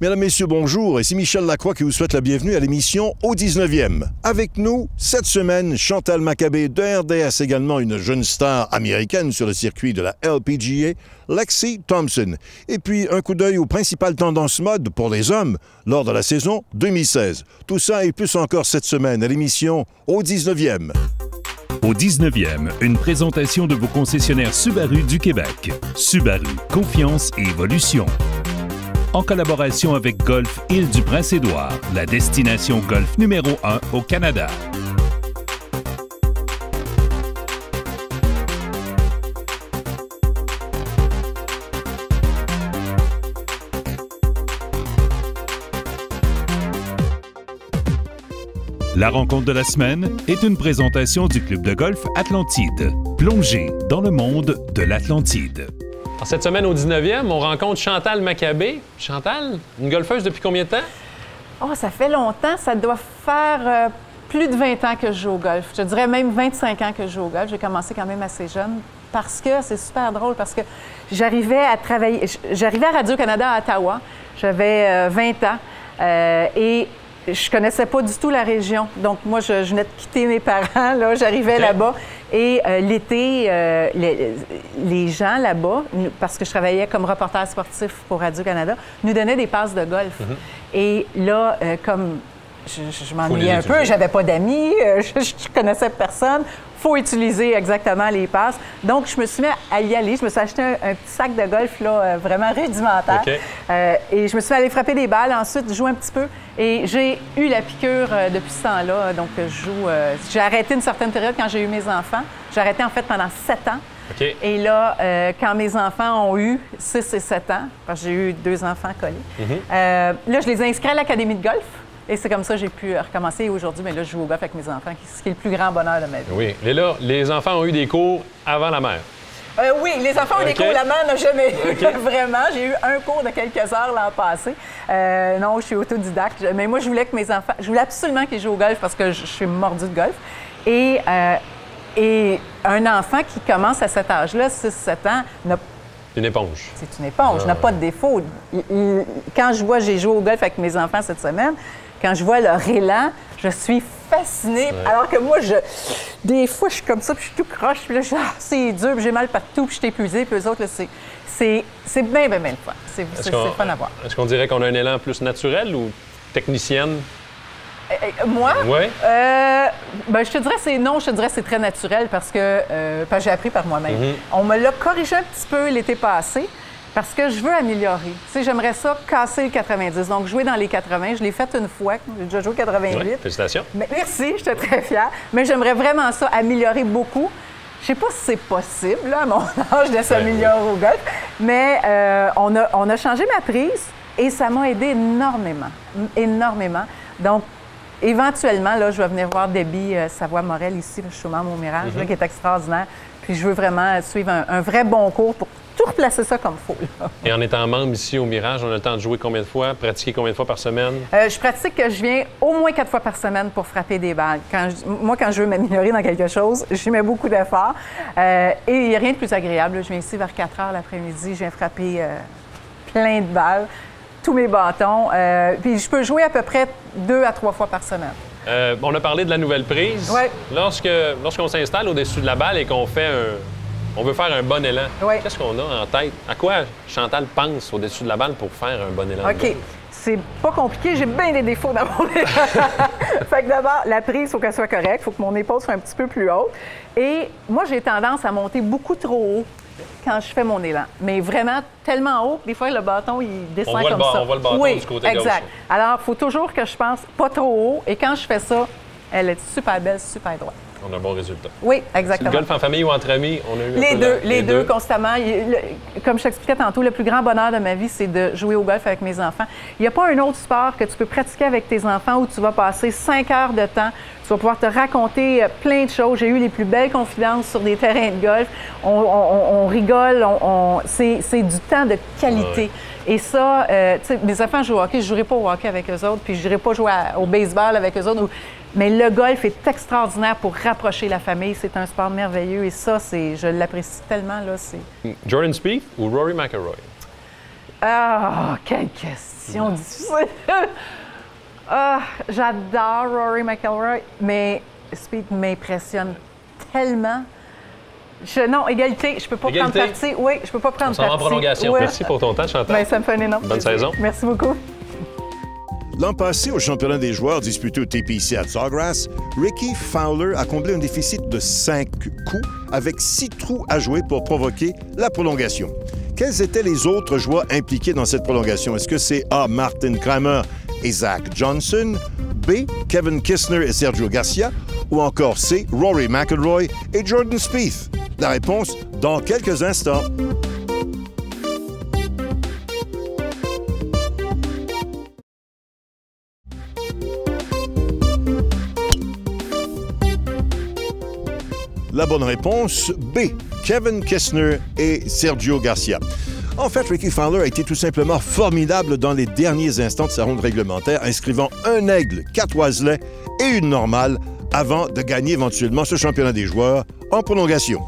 Mesdames, Messieurs, bonjour. Ici Michel Lacroix qui vous souhaite la bienvenue à l'émission Au 19e. Avec nous, cette semaine, Chantal Maccabée de RDS, également une jeune star américaine sur le circuit de la LPGA, Lexi Thompson. Et puis, un coup d'œil aux principales tendances mode pour les hommes lors de la saison 2016. Tout ça et plus encore cette semaine à l'émission Au 19e. Au 19e, une présentation de vos concessionnaires Subaru du Québec. Subaru, confiance et évolution. En collaboration avec Golf Île-du-Prince-Édouard, la destination golf numéro 1 au Canada. La rencontre de la semaine est une présentation du club de golf Atlantide. Plongez dans le monde de l'Atlantide. Cette semaine, au 19e, on rencontre Chantal Maccabée. Chantal, une golfeuse depuis combien de temps? Oh, ça fait longtemps. Ça doit faire plus de 20 ans que je joue au golf. Je dirais même 25 ans que je joue au golf. J'ai commencé quand même assez jeune parce que c'est super drôle, parce que j'arrivais à travailler... J'arrivais à Radio-Canada à Ottawa. J'avais 20 ans et je connaissais pas du tout la région. Donc, moi, je venais de quitter mes parents. Là, j'arrivais là-bas. Et l'été, les gens là-bas, parce que je travaillais comme reporter sportif pour Radio-Canada, nous donnaient des passes de golf. Et là, comme je m'ennuyais un peu, j'avais pas d'amis, je connaissais personne. Il faut utiliser exactement les passes. Donc, je me suis mis à y aller. Je me suis acheté un petit sac de golf là, vraiment rudimentaire. Et je me suis allée frapper des balles. Ensuite, jouer un petit peu. Et j'ai eu la piqûre depuis ce temps-là. Donc, je joue... j'ai arrêté une certaine période quand j'ai eu mes enfants. J'ai arrêté, en fait, pendant 7 ans. Et là, quand mes enfants ont eu 6 et 7 ans, parce que j'ai eu 2 enfants collés, là, je les ai inscrits à l'Académie de golf. Et c'est comme ça que j'ai pu recommencer. Et aujourd'hui, mais là, je joue au golf avec mes enfants, ce qui est le plus grand bonheur de ma vie. Oui. Léla, les enfants ont eu des cours avant la mère. Oui, les enfants ont des cours. La mère n'a jamais eu vraiment. J'ai eu un cours de quelques heures l'an passé. Non, je suis autodidacte. Mais moi, je voulais que mes enfants... Je voulais absolument qu'ils jouent au golf parce que je suis mordue de golf. Et un enfant qui commence à cet âge-là, 6-7 ans, n'a une éponge. C'est une éponge, n'a pas de défaut. Quand je vois, j'ai joué au golf avec mes enfants cette semaine, quand je vois leur élan, je suis fascinée. Alors que moi, des fois, je suis comme ça, puis je suis tout croche, puis là, c'est dur, puis j'ai mal partout, puis je suis épuisée, puis eux autres, là, c'est bien le fun. C'est fun à voir. Est-ce qu'on dirait qu'on a un élan plus naturel ou technicienne? Moi? Oui. Ben, je te dirais c'est très naturel parce que j'ai appris par moi-même. On me l'a corrigé un petit peu l'été passé parce que je veux améliorer. Tu sais, j'aimerais ça casser le 90. Donc, jouer dans les 80, je l'ai fait une fois. J'ai déjà joué 88. Oui, félicitations. Mais, merci, j'étais très fière. Mais j'aimerais vraiment ça, améliorer beaucoup. Je sais pas si c'est possible, là, à mon âge, de s'améliorer au golf. Mais on a changé ma prise et ça m'a aidé énormément. Énormément. Donc, éventuellement, là, je vais venir voir Debbie Savoie-Morel ici, le Chaume au Mirage, là, qui est extraordinaire. Puis je veux vraiment suivre un vrai bon cours pour tout replacer ça comme il faut. Et en étant membre ici au Mirage, on a le temps de jouer combien de fois, pratiquer combien de fois par semaine? Je pratique que je viens au moins 4 fois par semaine pour frapper des balles. Moi, quand je veux m'améliorer dans quelque chose, j'y mets beaucoup d'efforts. Et il n'y a rien de plus agréable. Là. Je viens ici vers 4 heures l'après-midi, je viens frapper plein de balles, tous mes bâtons. Puis je peux jouer à peu près 2 à 3 fois par semaine. On a parlé de la nouvelle prise. Oui. Lorsqu'on s'installe au-dessus de la balle et qu'on fait on veut faire un bon élan. Oui. Qu'est-ce qu'on a en tête? À quoi Chantal pense au-dessus de la balle pour faire un bon élan? OK. C'est pas compliqué. J'ai bien des défauts dans mon élan. Fait que d'abord, la prise, il faut qu'elle soit correcte. Il faut que mon épaule soit un petit peu plus haute. Et moi, j'ai tendance à monter beaucoup trop haut quand je fais mon élan. Mais vraiment tellement haut que des fois, le bâton, il descend comme ça. On voit le bâton du côté gauche. Exact. Alors, il faut toujours que je pense pas trop haut. Et quand je fais ça, elle est super belle, super droite. On a un bon résultat. Oui, exactement. C'est le golf en famille ou entre amis? On a eu les deux, constamment. Comme je t'expliquais tantôt, le plus grand bonheur de ma vie, c'est de jouer au golf avec mes enfants. Il n'y a pas un autre sport que tu peux pratiquer avec tes enfants où tu vas passer 5 heures de temps. Tu vas pouvoir te raconter plein de choses. J'ai eu les plus belles confidences sur des terrains de golf. On rigole. C'est du temps de qualité. Et ça, tu sais, mes enfants jouent au hockey. Je ne jouerai pas au hockey avec eux autres, puis je n'irai pas jouer au baseball avec eux autres. Mais le golf est extraordinaire pour rapprocher la famille. C'est un sport merveilleux et ça, je l'apprécie tellement. Là, Jordan Spieth ou Rory McIlroy? Ah, quelle question! question difficile. J'adore Rory McIlroy, mais Speed m'impressionne tellement. Non, égalité. Je peux pas prendre parti. Oui, je peux pas prendre parti. On s'en va en prolongation. Ouais. Merci pour ton temps, Chantal. Bien, ça me fait un énorme Bonne saison. Merci beaucoup. L'an passé, au championnat des joueurs disputé au TPC à Sawgrass, Rickie Fowler a comblé un déficit de 5 coups avec 6 trous à jouer pour provoquer la prolongation. Quels étaient les autres joueurs impliqués dans cette prolongation? Est-ce que c'est A. Martin Kramer et Zach Johnson, B. Kevin Kisner et Sergio Garcia, ou encore C. Rory McIlroy et Jordan Spieth? La réponse dans quelques instants. La bonne réponse, B. Kevin Kisner et Sergio Garcia. En fait, Rickie Fowler a été tout simplement formidable dans les derniers instants de sa ronde réglementaire, inscrivant un aigle, 4 oiselets et une normale avant de gagner éventuellement ce championnat des joueurs en prolongation.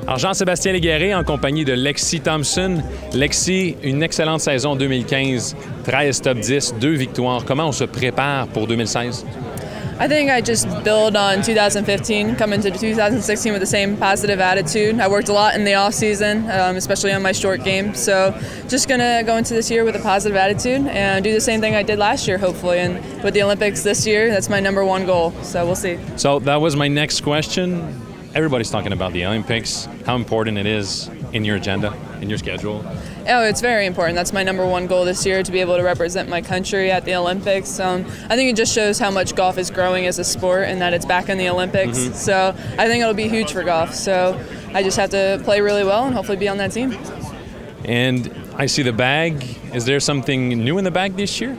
Alors, Jean-Sébastien Légaré en compagnie de Lexi Thompson. Lexi, une excellente saison 2015, 13 top 10, 2 victoires. Comment on se prépare pour 2016? I think I just build on 2015, come into 2016 with the same positive attitude. I worked a lot in the off season, especially on my short game. So just gonna go into this year with a positive attitude and do the same thing I did last year, hopefully. And with the Olympics this year, that's my #1 goal. So we'll see. So that was my next question. Everybody's talking about the Olympics, how important it is in your agenda, in your schedule. Oh, it's very important. That's my #1 goal this year, to be able to represent my country at the Olympics. I think it just shows how much golf is growing as a sport and that it's back in the Olympics. Mm-hmm. So I think it'll be huge for golf. So I just have to play really well and hopefully be on that team. And I see the bag. Is there something new in the bag this year?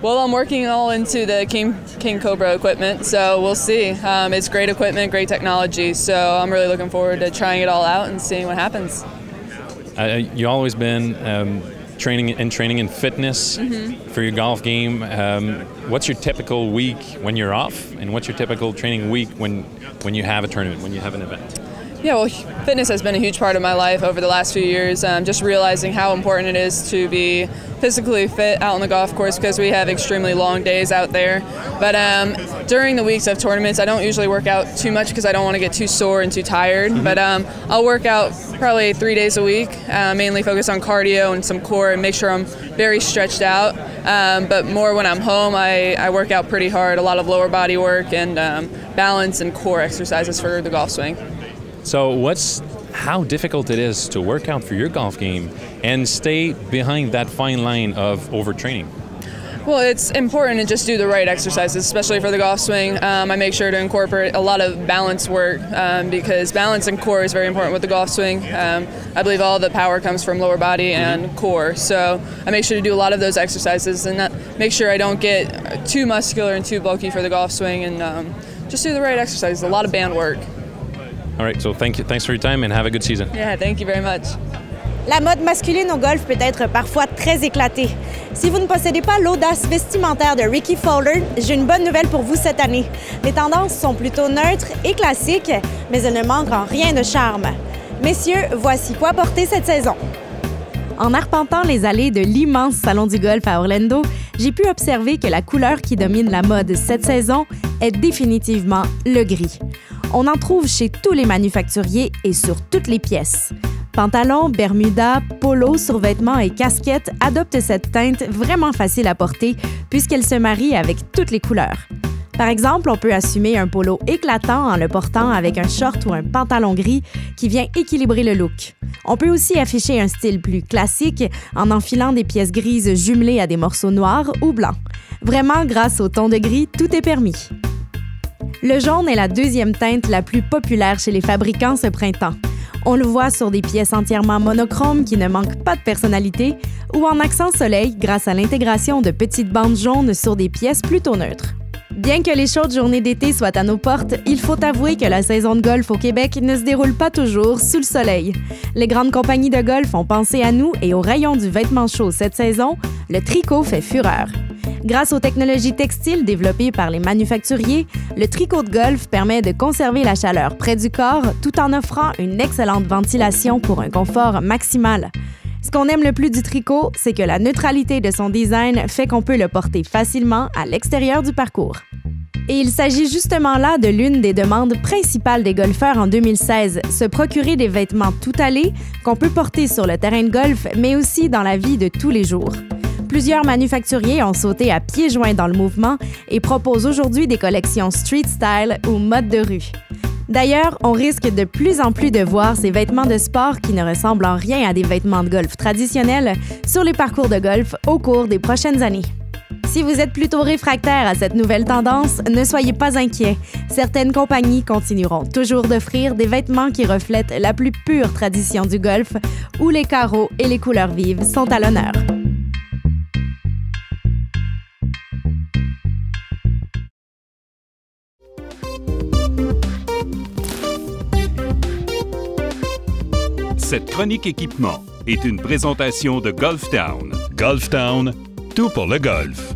Well, I'm working all into the King Cobra equipment, so we'll see. It's great equipment, great technology, so I'm really looking forward to trying it all out and seeing what happens. You always been training in fitness for your golf game. What's your typical week when you're off, and what's your typical training week when you have a tournament, when you have an event? Yeah, well, fitness has been a huge part of my life over the last few years. Just realizing how important it is to be physically fit out on the golf course because we have extremely long days out there. But during the weeks of tournaments, I don't usually work out too much because I don't want to get too sore and too tired. Mm-hmm. But I'll work out probably 3 days a week, mainly focus on cardio and some core and make sure I'm very stretched out. But more when I'm home, I work out pretty hard, a lot of lower body work and balance and core exercises for the golf swing. So how difficult it is to work out for your golf game and stay behind that fine line of overtraining? Well, it's important to just do the right exercises, especially for the golf swing. I make sure to incorporate a lot of balance work because balance and core is very important with the golf swing. I believe all the power comes from lower body and core. So I make sure to do a lot of those exercises and make sure I don't get too muscular and too bulky for the golf swing and just do the right exercises, a lot of band work. All right, so thanks for your time and have a good season. Yeah, thank you very much. La mode masculine au golf peut être parfois très éclatée. Si vous ne possédez pas l'audace vestimentaire de Rickie Fowler, j'ai une bonne nouvelle pour vous cette année. Les tendances sont plutôt neutres et classiques, mais elles ne manquent en rien de charme. Messieurs, voici quoi porter cette saison. En arpentant les allées de l'immense salon du golf à Orlando, j'ai pu observer que la couleur qui domine la mode cette saison est définitivement le gris. On en trouve chez tous les manufacturiers et sur toutes les pièces. Pantalons, bermudas, polos, survêtements et casquettes adoptent cette teinte vraiment facile à porter puisqu'elle se marie avec toutes les couleurs. Par exemple, on peut assumer un polo éclatant en le portant avec un short ou un pantalon gris qui vient équilibrer le look. On peut aussi afficher un style plus classique en enfilant des pièces grises jumelées à des morceaux noirs ou blancs. Vraiment, grâce au ton de gris, tout est permis. Le jaune est la deuxième teinte la plus populaire chez les fabricants ce printemps. On le voit sur des pièces entièrement monochromes qui ne manquent pas de personnalité ou en accent soleil grâce à l'intégration de petites bandes jaunes sur des pièces plutôt neutres. Bien que les chaudes journées d'été soient à nos portes, il faut avouer que la saison de golf au Québec ne se déroule pas toujours sous le soleil. Les grandes compagnies de golf ont pensé à nous et au rayon du vêtement chaud cette saison, le tricot fait fureur. Grâce aux technologies textiles développées par les manufacturiers, le tricot de golf permet de conserver la chaleur près du corps tout en offrant une excellente ventilation pour un confort maximal. Ce qu'on aime le plus du tricot, c'est que la neutralité de son design fait qu'on peut le porter facilement à l'extérieur du parcours. Et il s'agit justement là de l'une des demandes principales des golfeurs en 2016, se procurer des vêtements tout allés qu'on peut porter sur le terrain de golf, mais aussi dans la vie de tous les jours. Plusieurs manufacturiers ont sauté à pieds joints dans le mouvement et proposent aujourd'hui des collections street style ou mode de rue. D'ailleurs, on risque de plus en plus de voir ces vêtements de sport qui ne ressemblent en rien à des vêtements de golf traditionnels sur les parcours de golf au cours des prochaines années. Si vous êtes plutôt réfractaire à cette nouvelle tendance, ne soyez pas inquiets. Certaines compagnies continueront toujours d'offrir des vêtements qui reflètent la plus pure tradition du golf, où les carreaux et les couleurs vives sont à l'honneur. Cette chronique équipement est une présentation de Golf Town. Golf Town, tout pour le golf.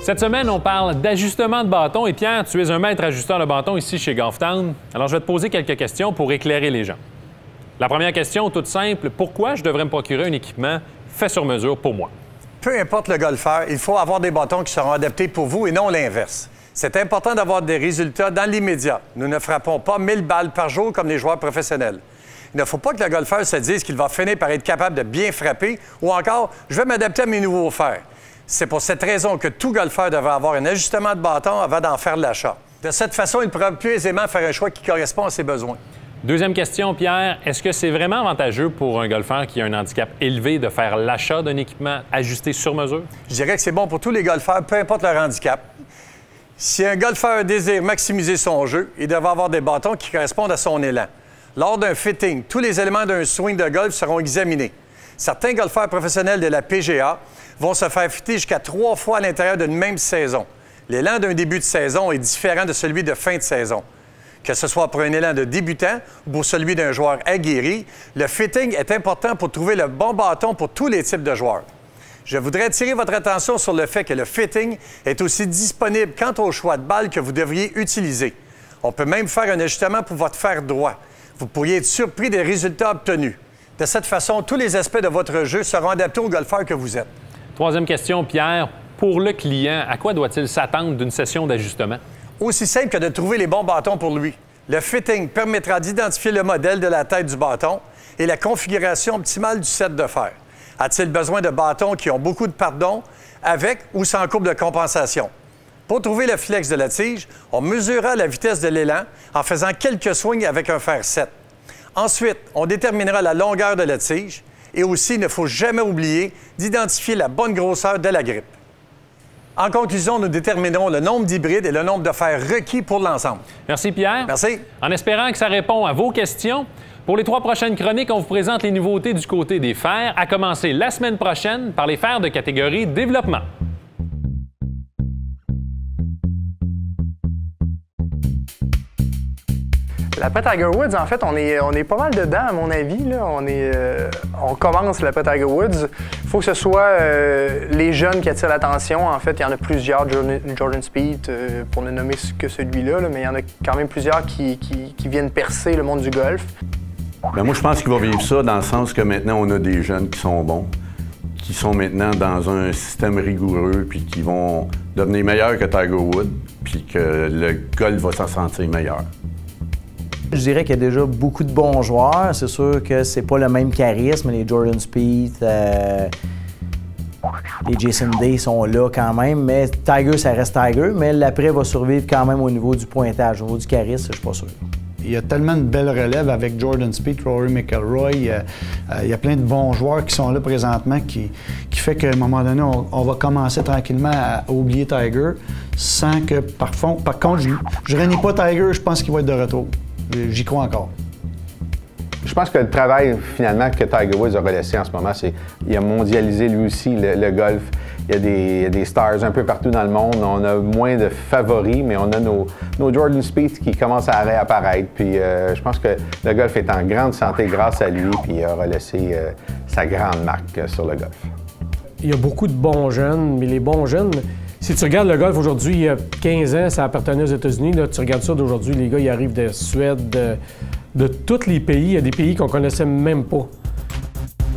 Cette semaine, on parle d'ajustement de bâton. Et Pierre, tu es un maître ajusteur de bâton ici chez Golf Town. Alors, je vais te poser quelques questions pour éclairer les gens. La première question, toute simple, pourquoi je devrais me procurer un équipement fait sur mesure pour moi? Peu importe le golfeur, il faut avoir des bâtons qui seront adaptés pour vous et non l'inverse. C'est important d'avoir des résultats dans l'immédiat. Nous ne frappons pas 1000 balles par jour comme les joueurs professionnels. Il ne faut pas que le golfeur se dise qu'il va finir par être capable de bien frapper ou encore « je vais m'adapter à mes nouveaux fers ». C'est pour cette raison que tout golfeur devrait avoir un ajustement de bâton avant d'en faire de l'achat. De cette façon, il pourra plus aisément faire un choix qui correspond à ses besoins. Deuxième question, Pierre. Est-ce que c'est vraiment avantageux pour un golfeur qui a un handicap élevé de faire l'achat d'un équipement ajusté sur mesure? Je dirais que c'est bon pour tous les golfeurs, peu importe leur handicap. Si un golfeur désire maximiser son jeu, il devrait avoir des bâtons qui correspondent à son élan. Lors d'un fitting, tous les éléments d'un swing de golf seront examinés. Certains golfeurs professionnels de la PGA vont se faire fitter jusqu'à 3 fois à l'intérieur d'une même saison. L'élan d'un début de saison est différent de celui de fin de saison. Que ce soit pour un élan de débutant ou pour celui d'un joueur aguerri, le fitting est important pour trouver le bon bâton pour tous les types de joueurs. Je voudrais attirer votre attention sur le fait que le fitting est aussi disponible quant au choix de balle que vous devriez utiliser. On peut même faire un ajustement pour votre fer droit. Vous pourriez être surpris des résultats obtenus. De cette façon, tous les aspects de votre jeu seront adaptés au golfeur que vous êtes. Troisième question, Pierre. Pour le client, à quoi doit-il s'attendre d'une session d'ajustement? Aussi simple que de trouver les bons bâtons pour lui. Le fitting permettra d'identifier le modèle de la tête du bâton et la configuration optimale du set de fer. A-t-il besoin de bâtons qui ont beaucoup de pardon, avec ou sans courbe de compensation? Pour trouver le flex de la tige, on mesurera la vitesse de l'élan en faisant quelques swings avec un fer 7. Ensuite, on déterminera la longueur de la tige et aussi, il ne faut jamais oublier d'identifier la bonne grosseur de la grippe. En conclusion, nous déterminerons le nombre d'hybrides et le nombre de fers requis pour l'ensemble. Merci, Pierre. Merci. En espérant que ça répond à vos questions, pour les 3 prochaines chroniques, on vous présente les nouveautés du côté des fers, à commencer la semaine prochaine par les fers de catégorie développement. L'après Tiger Woods, en fait, on est pas mal dedans, à mon avis. Là. On commence l'après Tiger Woods. Il faut que ce soit les jeunes qui attirent l'attention. En fait, il y en a plusieurs, Jordan Spieth, pour ne nommer que celui-là, mais il y en a quand même plusieurs qui viennent percer le monde du golf. Bien, moi, je pense qu'il va vivre ça dans le sens que maintenant, on a des jeunes qui sont bons, qui sont maintenant dans un système rigoureux, puis qui vont devenir meilleurs que Tiger Woods, puis que le golf va s'en sentir meilleur. Je dirais qu'il y a déjà beaucoup de bons joueurs. C'est sûr que c'est pas le même charisme. Les Jordan Spieth, les Jason Day sont là quand même. Mais Tiger, ça reste Tiger. Mais l'après va survivre quand même au niveau du pointage. Au niveau du charisme, je suis pas sûr. Il y a tellement de belles relèves avec Jordan Spieth, Rory McIlroy. Il y a plein de bons joueurs qui sont là présentement qui fait qu'à un moment donné, on va commencer tranquillement à oublier Tiger sans que, par contre, je renie pas Tiger, je pense qu'il va être de retour. J'y crois encore. Je pense que le travail, finalement, que Tiger Woods a relaissé en ce moment, c'est qu'il a mondialisé lui aussi le golf. Il y a des stars un peu partout dans le monde. On a moins de favoris, mais on a nos Jordan Spieth qui commencent à réapparaître. Puis je pense que le golf est en grande santé grâce à lui, puis il a relaissé sa grande marque sur le golf. Il y a beaucoup de bons jeunes, mais les bons jeunes... Si tu regardes le golf aujourd'hui, il y a 15 ans, ça appartenait aux États-Unis. Là, tu regardes ça d'aujourd'hui, les gars, ils arrivent de Suède, de tous les pays. Il y a des pays qu'on connaissait même pas.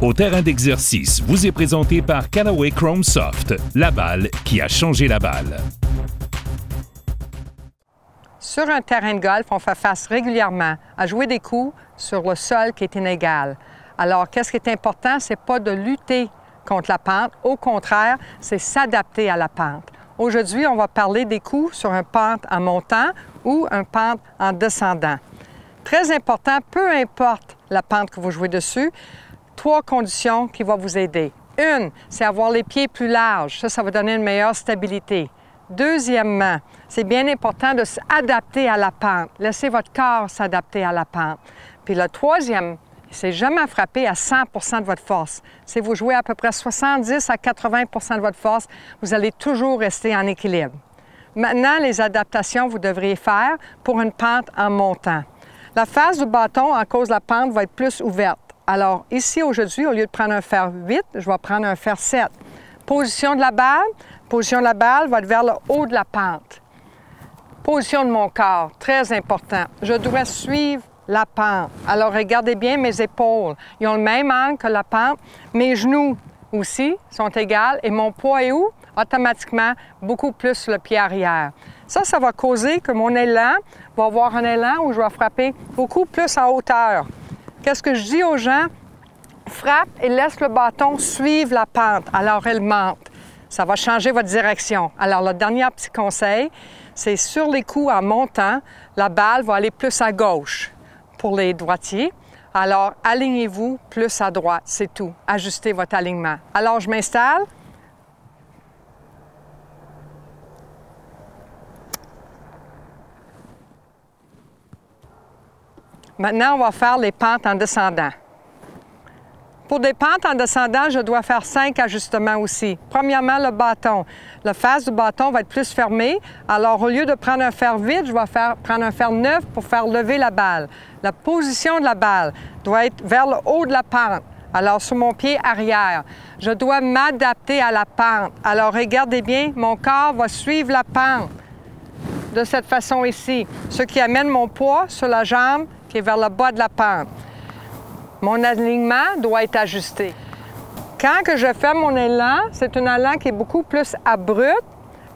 Au terrain d'exercice vous est présenté par Callaway Chrome Soft, la balle qui a changé la balle. Sur un terrain de golf, on fait face régulièrement à jouer des coups sur le sol qui est inégal. Alors, qu'est-ce qui est important? C'est pas de lutter contre la pente. Au contraire, c'est s'adapter à la pente. Aujourd'hui, on va parler des coups sur une pente en montant ou une pente en descendant. Très important, peu importe la pente que vous jouez dessus, 3 conditions qui vont vous aider. Une, c'est avoir les pieds plus larges. Ça va donner une meilleure stabilité. Deuxièmement, c'est bien important de s'adapter à la pente. Laissez votre corps s'adapter à la pente. Puis le troisième, c'est jamais frapper à 100 de votre force. Si vous jouez à peu près 70 à 80 de votre force, vous allez toujours rester en équilibre. Maintenant, les adaptations que vous devriez faire pour une pente en montant. La face du bâton, à cause de la pente, va être plus ouverte. Alors, ici, aujourd'hui, au lieu de prendre un fer 8, je vais prendre un fer 7. Position de la balle va être vers le haut de la pente. Position de mon corps, très important. Je dois suivre la pente. Alors, regardez bien mes épaules. Ils ont le même angle que la pente. Mes genoux aussi sont égaux. Et mon poids est où? Automatiquement, beaucoup plus sur le pied arrière. Ça va causer que mon élan va avoir un élan où je vais frapper beaucoup plus en hauteur. Qu'est-ce que je dis aux gens? Frappe et laisse le bâton suivre la pente. Alors, elle monte. Ça va changer votre direction. Alors, le dernier petit conseil, c'est sur les coups en montant, la balle va aller plus à gauche pour les droitiers. Alors, alignez-vous plus à droite, c'est tout. Ajustez votre alignement. Alors, je m'installe. Maintenant, on va faire les pentes en descendant. Pour des pentes en descendant, je dois faire 5 ajustements aussi. Premièrement, le bâton. La face du bâton va être plus fermée. Alors, au lieu de prendre un fer 8, je vais prendre un fer 9 pour faire lever la balle. La position de la balle doit être vers le haut de la pente. Alors, sur mon pied arrière, je dois m'adapter à la pente. Alors, regardez bien, mon corps va suivre la pente de cette façon ici, ce qui amène mon poids sur la jambe qui est vers le bas de la pente. Mon alignement doit être ajusté. Quand que je fais mon élan, c'est un élan qui est beaucoup plus abrupt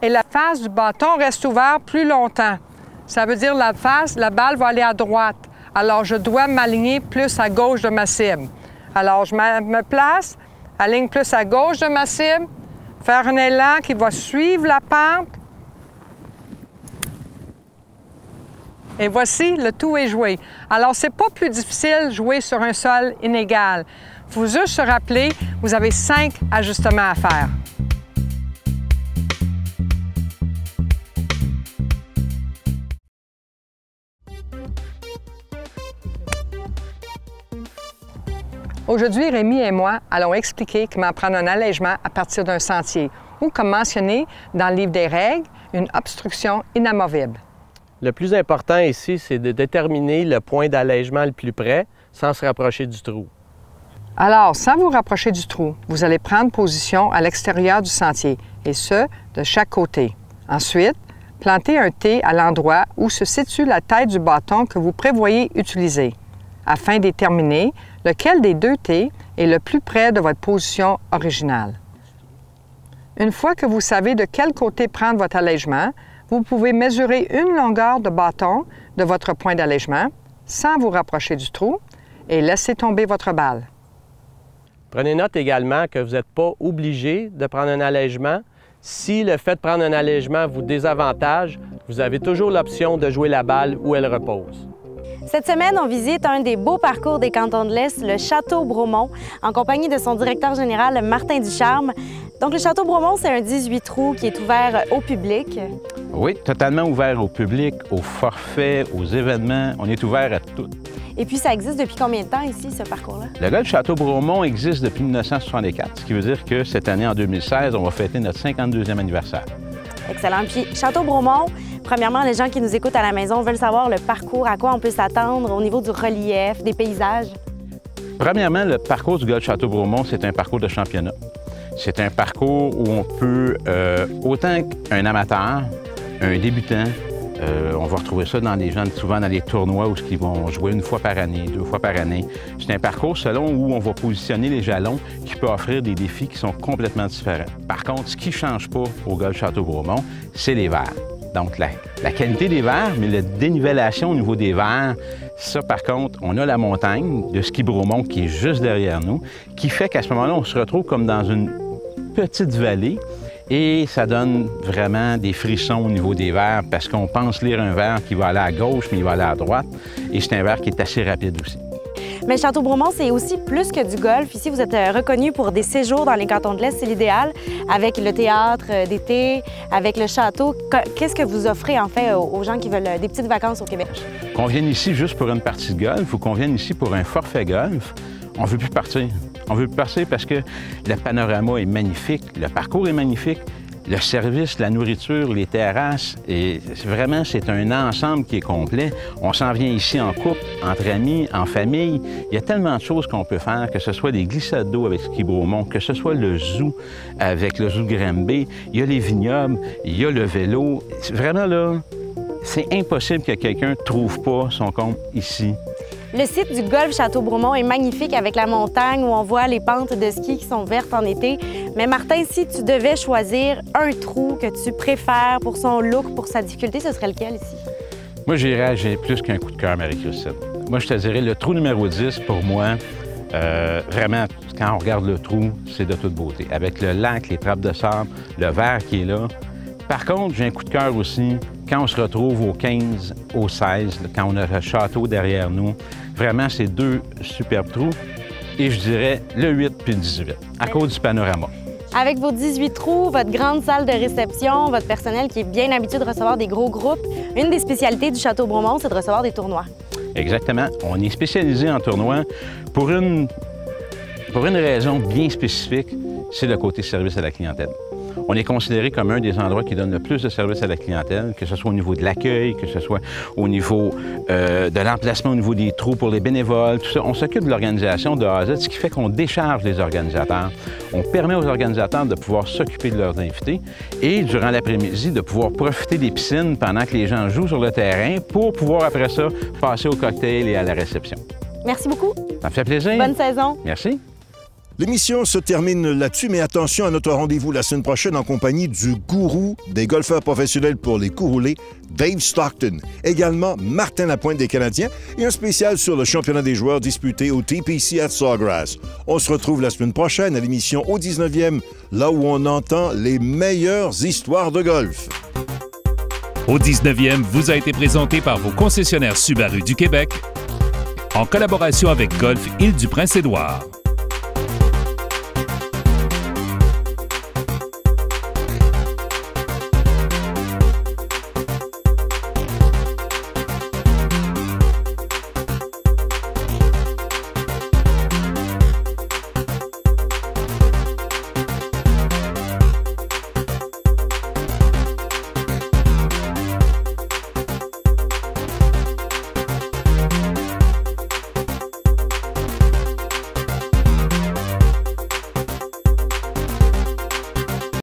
et la face du bâton reste ouverte plus longtemps. Ça veut dire la balle va aller à droite. Alors, je dois m'aligner plus à gauche de ma cible. Alors, je me place, aligne plus à gauche de ma cible, faire un élan qui va suivre la pente. Et voici, le tout est joué. Alors, c'est pas plus difficile de jouer sur un sol inégal. Il faut juste se rappeler, vous avez 5 ajustements à faire. Aujourd'hui, Rémi et moi allons expliquer comment prendre un allègement à partir d'un sentier ou, comme mentionné dans le livre des règles, une obstruction inamovible. Le plus important ici, c'est de déterminer le point d'allègement le plus près sans se rapprocher du trou. Alors, sans vous rapprocher du trou, vous allez prendre position à l'extérieur du sentier, et ce, de chaque côté. Ensuite, plantez un T à l'endroit où se situe la tête du bâton que vous prévoyez utiliser, afin de déterminer lequel des 2 T est le plus près de votre position originale. Une fois que vous savez de quel côté prendre votre allègement, vous pouvez mesurer une longueur de bâton de votre point d'allègement sans vous rapprocher du trou et laisser tomber votre balle. Prenez note également que vous n'êtes pas obligé de prendre un allègement. Si le fait de prendre un allègement vous désavantage, vous avez toujours l'option de jouer la balle où elle repose. Cette semaine, on visite un des beaux parcours des Cantons de l'Est, le Château Bromont, en compagnie de son directeur général, Martin Ducharme. Donc, le Château Bromont, c'est un 18 trous qui est ouvert au public. Oui, totalement ouvert au public, aux forfaits, aux événements. On est ouvert à tout. Et puis, ça existe depuis combien de temps ici, ce parcours-là? Le golf Château Bromont existe depuis 1964, ce qui veut dire que cette année, en 2016, on va fêter notre 52e anniversaire. Excellent. Puis, Château Bromont, premièrement, les gens qui nous écoutent à la maison veulent savoir le parcours, à quoi on peut s'attendre au niveau du relief, des paysages. Premièrement, le parcours du golf Château Bromont, c'est un parcours de championnat. C'est un parcours où on peut, autant qu'un amateur, un débutant, On va retrouver ça dans les gens, souvent dans les tournois où ils vont jouer 1 fois par année, 2 fois par année. C'est un parcours selon où on va positionner les jalons qui peut offrir des défis qui sont complètement différents. Par contre, ce qui ne change pas au golf Château-Bromont, c'est les verres. Donc, la qualité des verres, mais la dénivellation au niveau des verres, ça, par contre, on a la montagne de Ski Bromont qui est juste derrière nous, qui fait qu'à ce moment-là, on se retrouve comme dans une petite vallée et ça donne vraiment des frissons au niveau des verres parce qu'on pense lire un verre qui va aller à gauche, mais il va aller à droite. Et c'est un verre qui est assez rapide aussi. Mais Château-Bromont, c'est aussi plus que du golf. Ici, vous êtes reconnu pour des séjours dans les cantons de l'Est, c'est l'idéal, avec le théâtre d'été, avec le château. Qu'est-ce que vous offrez, en fait, aux gens qui veulent des petites vacances au Québec? Qu'on vienne ici juste pour une partie de golf ou qu'on vienne ici pour un forfait golf, on ne veut plus partir. On veut plus partir parce que le panorama est magnifique, le parcours est magnifique, le service, la nourriture, les terrasses, et vraiment, c'est un ensemble qui est complet. On s'en vient ici en couple, entre amis, en famille. Il y a tellement de choses qu'on peut faire, que ce soit des glissades d'eau avec Ski Bromont, que ce soit le zoo avec le zoo de Granby, il y a les vignobles, il y a le vélo. Vraiment, là, c'est impossible que quelqu'un ne trouve pas son compte ici. Le site du golf Château-Bromont est magnifique avec la montagne où on voit les pentes de ski qui sont vertes en été. Mais Martin, si tu devais choisir un trou que tu préfères pour son look, pour sa difficulté, ce serait lequel ici? Moi, j'ai plus qu'un coup de cœur, Marie-Christine. Moi, je te dirais, le trou numéro 10, pour moi, vraiment, quand on regarde le trou, c'est de toute beauté. Avec le lac, les trappes de sable, le verre qui est là. Par contre, j'ai un coup de cœur aussi quand on se retrouve au 15, au 16, quand on a le château derrière nous. Vraiment, c'est 2 superbes trous. Et je dirais le 8 puis le 18, à cause du panorama. Avec vos 18 trous, votre grande salle de réception, votre personnel qui est bien habitué de recevoir des gros groupes, une des spécialités du Château-Bromont, c'est de recevoir des tournois. Exactement. On est spécialisé en tournois pour une raison bien spécifique, c'est le côté service à la clientèle. On est considéré comme un des endroits qui donne le plus de services à la clientèle, que ce soit au niveau de l'accueil, que ce soit au niveau de l'emplacement, au niveau des trous pour les bénévoles, tout ça. On s'occupe de l'organisation de A à Z, ce qui fait qu'on décharge les organisateurs. On permet aux organisateurs de pouvoir s'occuper de leurs invités et, durant l'après-midi, de pouvoir profiter des piscines pendant que les gens jouent sur le terrain pour pouvoir, après ça, passer au cocktail et à la réception. Merci beaucoup. Ça me fait plaisir. Bonne saison. Merci. L'émission se termine là-dessus, mais attention à notre rendez-vous la semaine prochaine en compagnie du gourou des golfeurs professionnels pour les coups roulés, Dave Stockton. Également, Martin Lapointe des Canadiens et un spécial sur le championnat des joueurs disputé au TPC at Sawgrass. On se retrouve la semaine prochaine à l'émission Au 19e, là où on entend les meilleures histoires de golf. Au 19e vous a été présenté par vos concessionnaires Subaru du Québec en collaboration avec Golf Île-du-Prince-Édouard.